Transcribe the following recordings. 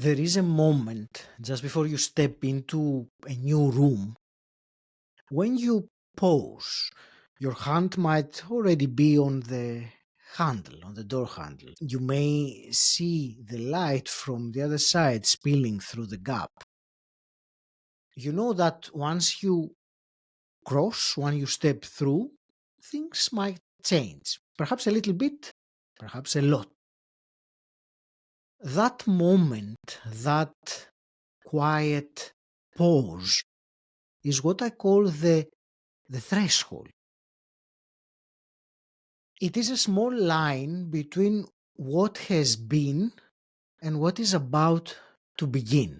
There is a moment just before you step into a new room when you pause. Your hand might already be on the handle, on the door handle. You may see the light from the other side spilling through the gap. You know that once you cross, when you step through, things might change. Perhaps a little bit, perhaps a lot. That moment, that quiet pause, is what I call the threshold. It is a small line between what has been and what is about to begin.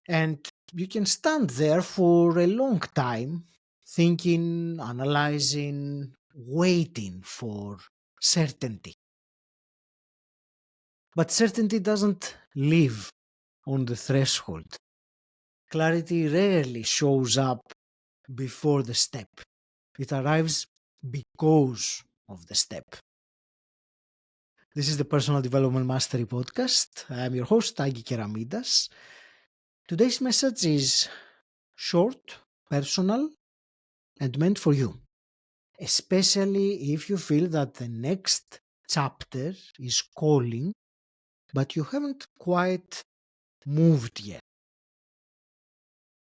And you can stand there for a long time, thinking, analyzing, waiting for certainty. But certainty doesn't live on the threshold. Clarity rarely shows up before the step. It arrives because of the step. This is the Personal Development Mastery Podcast. I am your host, Tagi Keramidas. Today's message is short, personal, and meant for you. Especially if you feel that the next chapter is calling, but you haven't quite moved yet.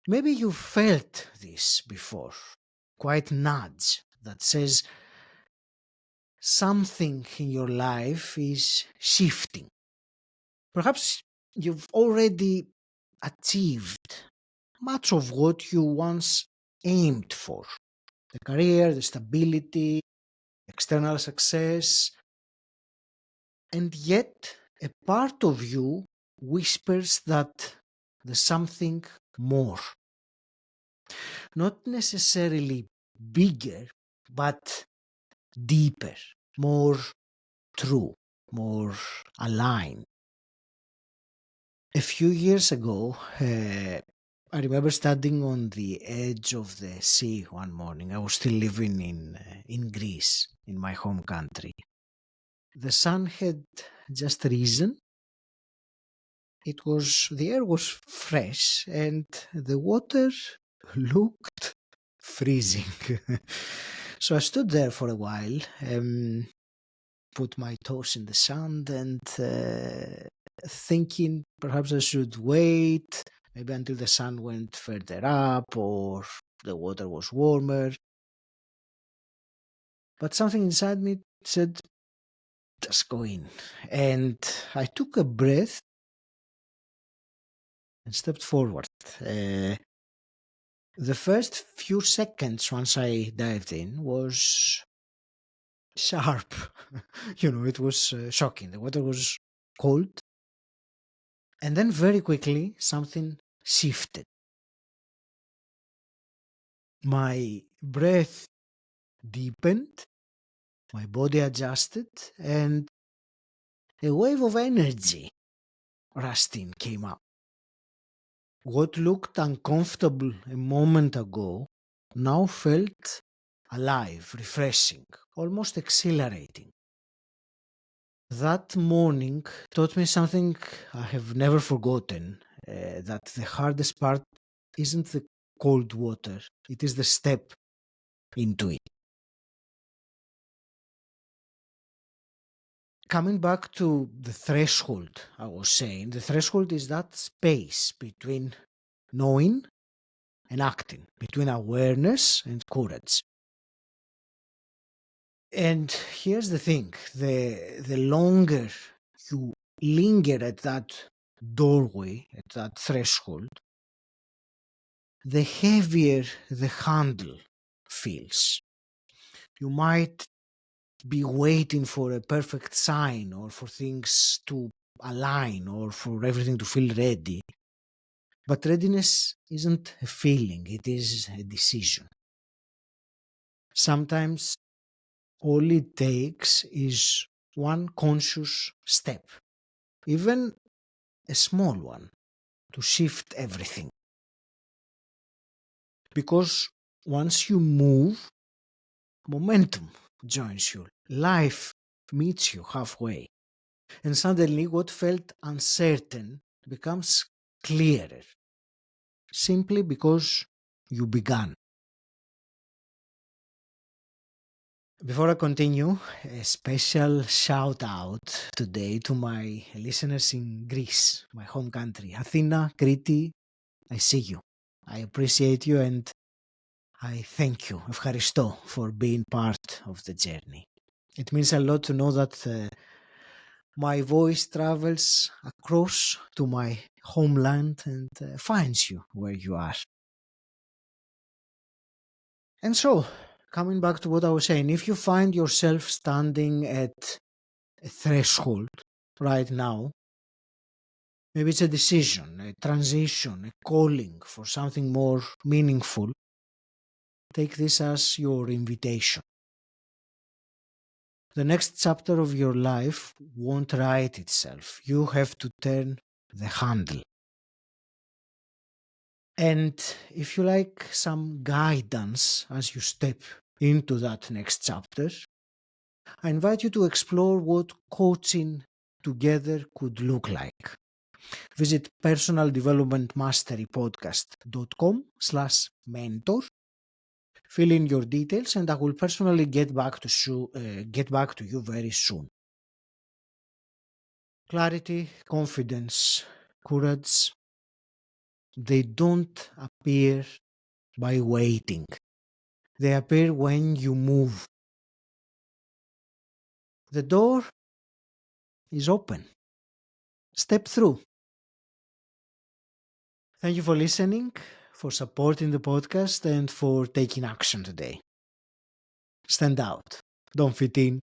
Maybe you felt this before. Quite nudge that says something in your life is shifting. Perhaps you've already achieved much of what you once aimed for. The career, the stability, external success. And yet, a part of you whispers that there's something more. Not necessarily bigger, but deeper, more true, more aligned. A few years ago, I remember standing on the edge of the sea one morning. I was still living in Greece, in my home country. The sun had just risen. The air was fresh, and the water looked freezing. So I stood there for a while, put my toes in the sand, and thinking perhaps I should wait, maybe until the sun went further up or the water was warmer. But something inside me said, just go in. And I took a breath and stepped forward. The first few seconds once I dived in was sharp. It was shocking. The water was cold. And then very quickly, something shifted. My breath deepened, my body adjusted, and a wave of energy rusting came up. What looked uncomfortable a moment ago now felt alive, refreshing, almost exhilarating. That morning taught me something I have never forgotten, that the hardest part isn't the cold water, it is the step into it. Coming back to the threshold, I was saying, the threshold is that space between knowing and acting, between awareness and courage. And here's the thing, the longer you linger at that doorway, at that threshold, the heavier the handle feels. You might be waiting for a perfect sign or for things to align or for everything to feel ready. But readiness isn't a feeling, it is a decision. Sometimes all it takes is one conscious step, even a small one, to shift everything. Because once you move, momentum joins you. Life meets you halfway. And suddenly, what felt uncertain becomes clearer simply because you began. Before I continue, a special shout out today to my listeners in Greece, my home country. Athena, Crete, I see you. I appreciate you and I thank you, Evcharisto, for being part of the journey. It means a lot to know that my voice travels across to my homeland and finds you where you are. And so, coming back to what I was saying, if you find yourself standing at a threshold right now, maybe it's a decision, a transition, a calling for something more meaningful, take this as your invitation. The next chapter of your life won't write itself. You have to turn the handle. And if you like some guidance as you step into that next chapter, I invite you to explore what coaching together could look like. Visit personaldevelopmentmasterypodcast.com/mentor. Fill in your details and I will personally get back to you very soon. Clarity, confidence, courage, they don't appear by waiting. They appear when you move. The door is open. Step through. Thank you for listening, for supporting the podcast, and for taking action today. Stand out. Don't fit in.